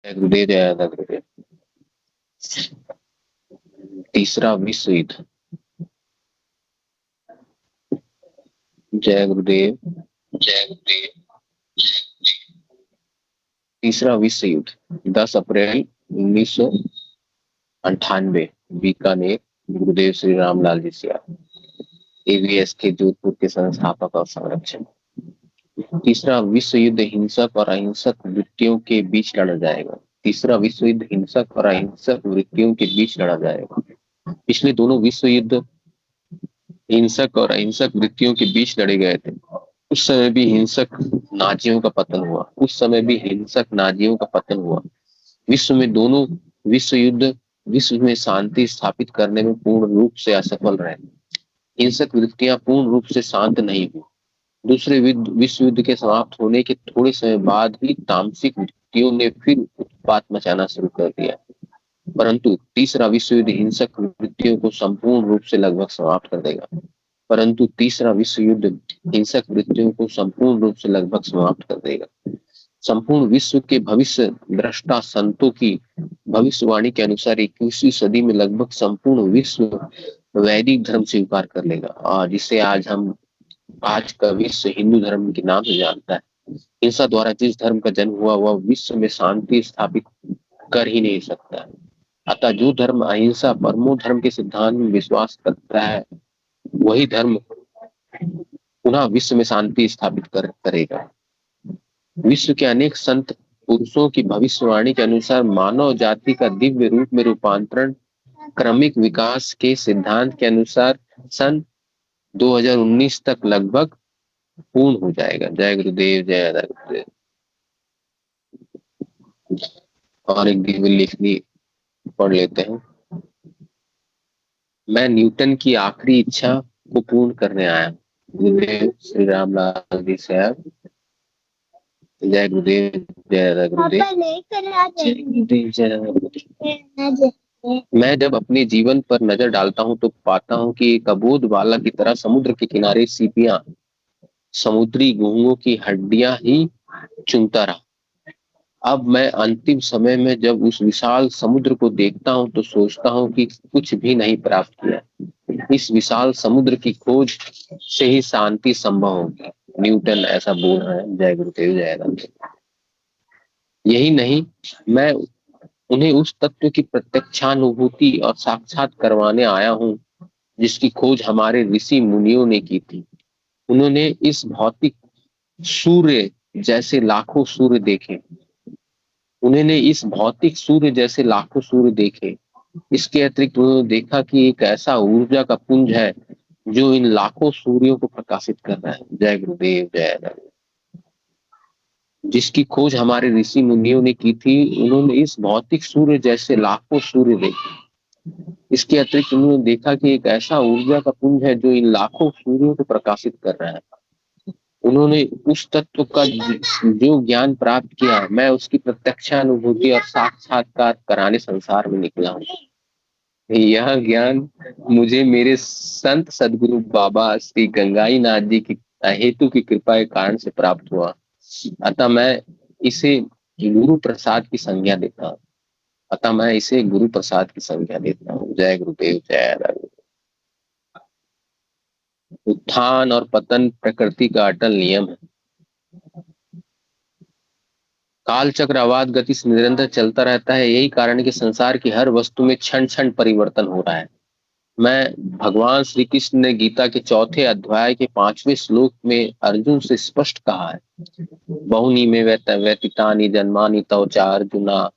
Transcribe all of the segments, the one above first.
जय गुरुदेव, जय दादा गुरुदेव। तीसरा विश्व युद्ध। जय गुरुदेव, जय गुरुदेव। तीसरा विश्व युद्ध 10 अप्रैल 1998, बीकानेर। गुरुदेव श्री रामलाल जी सिया, एवीएस के जोधपुर के संस्थापक और संरक्षक। तीसरा विश्व युद्ध हिंसक और अहिंसक वृत्तियों के बीच लड़ा जाएगा। तीसरा विश्व युद्ध हिंसक और अहिंसक वृत्तियों के बीच लड़ा जाएगा। पिछले दोनों विश्व युद्ध हिंसक और अहिंसक वृत्तियों के बीच लड़े गए थे। उस समय भी हिंसक नाजियों का पतन हुआ। विश्व में दोनों विश्व युद्ध विश्व में शांति स्थापित करने में पूर्ण रूप से असफल रहे। हिंसक वृत्तियां पूर्ण रूप से शांत नहीं हुई। दूसरे विश्व युद्ध के समाप्त होने के थोड़े समय बाद ही तामसिक वृत्तियों ने फिर उत्पात मचाना शुरू कर दिया। परंतु तीसरा विश्व युद्ध हिंसक वृत्तियों को संपूर्ण रूप से लगभग समाप्त कर देगा। संपूर्ण विश्व के भविष्य दृष्टा संतों की भविष्यवाणी के अनुसार 21वीं सदी में लगभग संपूर्ण विश्व वैदिक धर्म स्वीकार कर लेगा, और जिसे आज का विश्व हिंदू धर्म के नाम से जानता है। हिंसा द्वारा जिस धर्म का जन्म हुआ वह विश्व में शांति स्थापित कर ही नहीं सकता। अतः जो धर्म अहिंसा परमो धर्म के सिद्धांत में विश्वास करता है, वही धर्म पुनः विश्व में शांति स्थापित करेगा। विश्व के अनेक संत पुरुषों की भविष्यवाणी के अनुसार मानव जाति का दिव्य रूप में रूपांतरण क्रमिक विकास के सिद्धांत के अनुसार सन 2019 तक लगभग पूर्ण हो जाएगा। जय गुरुदेव, जय गुरुदेव। और एक दिव्य लेखनी पढ़ लेते हैं। मैं न्यूटन की आखिरी इच्छा को पूर्ण करने आया। गुरुदेव श्री रामलाल जी साहब। जय गुरुदेव, जय गुरुदेव, जय गुरुदेव। मैं जब अपने जीवन पर नजर डालता हूं तो पाता हूं कि एक अबोध बालक की तरह समुद्र के किनारे सीपियां समुद्री घोंघों की हड्डियां ही चुनता रहा। अब मैं अंतिम समय में जब उस विशाल समुद्र को देखता हूं तो सोचता हूं कि कुछ भी नहीं प्राप्त किया। इस विशाल समुद्र की खोज से ही शांति संभव होगी। न्यूटन ऐसा बोल रहे हैं। जय गुरुदेव, जय गुरुदेव। यही नहीं, मैं उन्हें उस तत्व की प्रत्यक्षानुभूति और साक्षात करवाने आया हूं जिसकी खोज हमारे ऋषि मुनियों ने की थी। उन्होंने इस भौतिक सूर्य जैसे लाखों सूर्य देखे। इसके अतिरिक्त उन्होंने देखा कि एक ऐसा ऊर्जा का पुंज है जो इन लाखों सूर्यों को प्रकाशित कर रहा है। जय गुरुदेव, जय गुरुदेव। जिसकी खोज हमारे ऋषि मुनियों ने की थी। उन्होंने इस भौतिक सूर्य जैसे लाखों सूर्य देखे। इसके अतिरिक्त उन्होंने देखा कि एक ऐसा ऊर्जा का पुंज है जो इन लाखों सूर्यों को प्रकाशित कर रहा है। उन्होंने उस तत्व का जो ज्ञान प्राप्त किया, मैं उसकी प्रत्यक्षानुभूति और साक्षात्कार कराने संसार में निकला हूँ। यह ज्ञान मुझे मेरे संत सदगुरु बाबा श्री गंगाई नाथ जी की अहेतु की कृपा के कारण से प्राप्त हुआ। अतः मैं इसे गुरु प्रसाद की संज्ञा देता हूँ। जय गुरुदेव, जय गुरुदेव। उत्थान और पतन प्रकृति का अटल नियम है। काल चक्र अवाध गति से निरंतर चलता रहता है। यही कारण है कि संसार की हर वस्तु में क्षण क्षण परिवर्तन हो रहा है। मैं भगवान श्री कृष्ण ने गीता के 4थे अध्याय के 5वें श्लोक में अर्जुन से स्पष्ट कहा है, बहुनी में व्यतीतानि जन्मानि तव च अर्जुना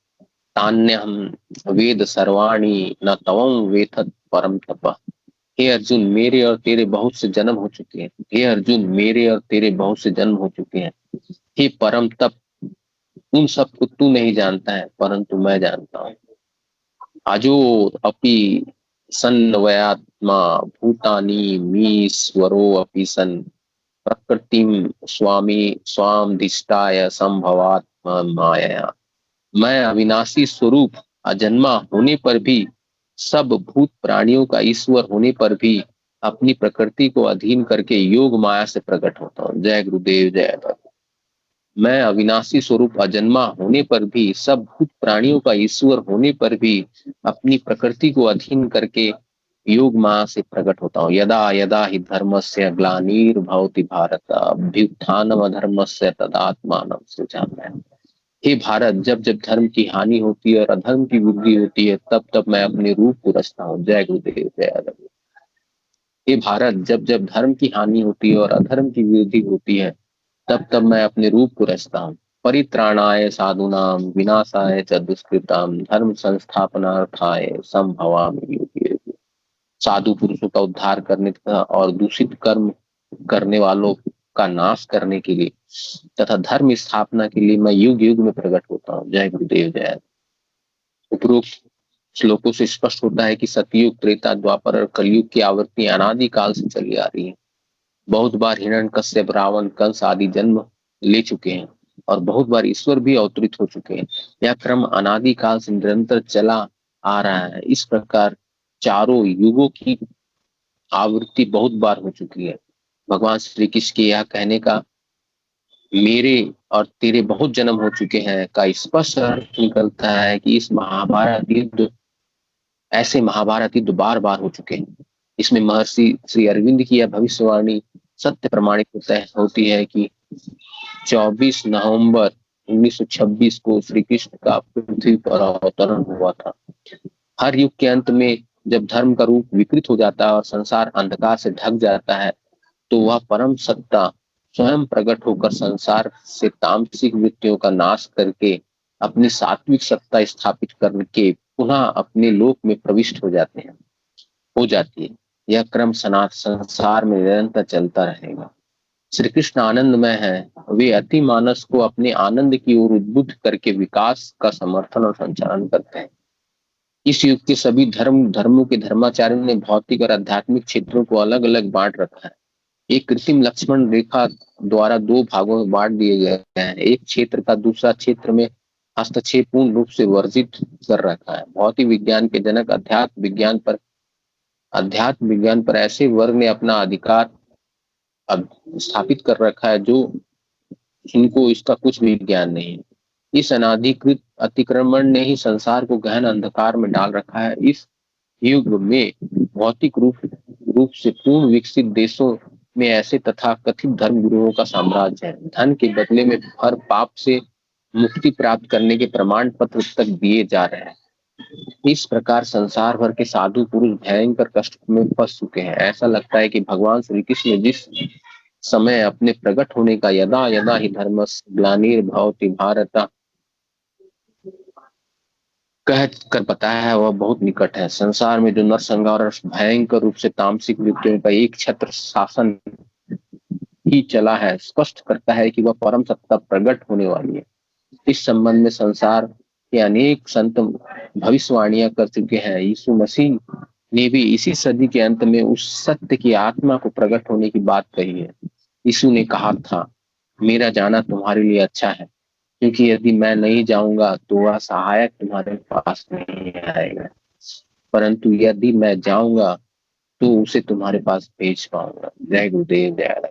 तान्यहं वेद सर्वाणि न तवं वेत्थ परम तप। हे अर्जुन, मेरे और तेरे बहुत से जन्म हो चुके हैं। हे परम तप, उन सब को तू नहीं जानता है परंतु मैं जानता हूँ। अजो अपि सन्वयात्मा भूतानि मीश्वरो अपि सन प्रकृतिम स्वामधिष्ठाय संभवात्मा माया। मैं अविनाशी स्वरूप अजन्मा होने पर भी, सब भूत प्राणियों का ईश्वर होने पर भी अपनी प्रकृति को अधीन करके योग माया से प्रकट होता हूँ। जय गुरुदेव, जय गुरुदेव। मैं अविनाशी स्वरूप अजन्मा होने पर भी, सब भूत प्राणियों का ईश्वर होने पर भी अपनी प्रकृति को अधीन करके योग माया से प्रकट होता हूँ। यदा यदा ही धर्मस्य ग्लानिर्भवति भारत अभ्युत्थानम अधर्मस्य तदात्मानं सृजाम्यहम्। हे भारत, जब जब धर्म की हानि होती है और अधर्म की वृद्धि होती है, तब तब मैं अपने रूप को रचता हूँ। जय गुरुदेव, जय गुरुदेव। हे भारत, जब जब धर्म की हानि होती है और अधर्म की वृद्धि होती है, तब तब मैं अपने रूप को रचता हूँ। परित्राणाय साधूनाम विनाशाय च दुष्कृताम धर्म संस्थापनार्थाय संभवामि युगे युगे। साधु पुरुषों का उद्धार करने का और दूषित कर्म करने वालों का नाश करने के लिए तथा धर्म स्थापना के लिए मैं युग युग में प्रकट होता हूँ। जय गुरुदेव, जय। उपरोक्त श्लोकों से स्पष्ट होता है कि सतयुग, त्रेता, द्वापर और कलयुग की आवृत्ति अनादि काल से चली आ रही है। बहुत बार हिरण्यकश्यप, रावण, कंस आदि जन्म ले चुके हैं और बहुत बार ईश्वर भी अवतरित हो चुके हैं। यह क्रम अनादि काल से निरंतर चला आ रहा है। इस प्रकार चारों युगों की आवृत्ति बहुत बार हो चुकी है। भगवान श्री कृष्ण के यह कहने का मेरे और तेरे बहुत जन्म हो चुके हैं का स्पष्ट अर्थ निकलता है कि इस महाभारत युद्ध, ऐसे महाभारत युद्ध बार बार हो चुके हैं। इसमें महर्षि श्री अरविंद की यह भविष्यवाणी सत्य प्रमाणित होती है कि 24 नवंबर 1926 को श्री कृष्ण का पृथ्वी पर अवतरण हुआ था। हर युग के अंत में जब धर्म का रूप विकृत हो जाता है और संसार अंधकार से ढक जाता है, तो वह परम सत्ता स्वयं प्रकट होकर संसार से तामसिक वृत्तियों का नाश करके अपनी सात्विक सत्ता स्थापित करके पुनः अपने लोक में प्रविष्ट हो जाती है। यह क्रम सनातन संसार में निरंतर चलता रहेगा। श्री कृष्ण आनंदमय है। वे अति मानस को अपने आनंद की ओर उद्बुद्ध करके विकास का समर्थन और संचालन करते हैं। इस युग के सभी धर्मों के धर्माचार्यों ने भौतिक और आध्यात्मिक क्षेत्रों को अलग अलग बांट रखा है। एक कृत्रिम लक्ष्मण रेखा द्वारा दो भागों में बांट दिए गए हैं। एक क्षेत्र का दूसरा क्षेत्र में हस्तक्षेप पूर्ण रूप से वर्जित कर रखा है। भौतिक विज्ञान के जनक अध्यात्म विज्ञान पर ऐसे वर्ग ने अपना अधिकार स्थापित कर रखा है जो इनको इसका कुछ भी ज्ञान नहीं है। इस अनाधिकृत अतिक्रमण ने ही संसार को गहन अंधकार में डाल रखा है। इस युग में भौतिक रूप से पूर्ण विकसित देशों में ऐसे तथा कथित धर्म गुरुओं का साम्राज्य है। धन के बदले में हर पाप से मुक्ति प्राप्त करने के प्रमाण पत्र तक दिए जा रहे हैं। इस प्रकार संसार भर के साधु पुरुष भयंकर कष्ट में फंस चुके हैं। ऐसा लगता है कि भगवान श्री कृष्ण ने जिस समय अपने प्रकट होने का यदा यदा ही धर्मस्य ग्लानिर्भवति भारत कह कर बताया है, वह बहुत निकट है। संसार में जो नरसंहार और भयंकर रूप से तामसिक वृत्तियों का एक छत्र शासन ही चला है, स्पष्ट करता है कि वह परम सत्ता प्रकट होने वाली है। इस संबंध में संसार के अनेक संत भविष्यवाणियां कर चुके हैं। यीशु मसीह ने भी इसी सदी के अंत में उस सत्य की आत्मा को प्रकट होने की बात कही है। यीशु ने कहा था, मेरा जाना तुम्हारे लिए अच्छा है, क्योंकि यदि मैं नहीं जाऊंगा तो वह सहायक तुम्हारे पास नहीं आएगा, परंतु यदि मैं जाऊंगा तो उसे तुम्हारे पास भेज पाऊंगा। जय गुरुदेव, जय।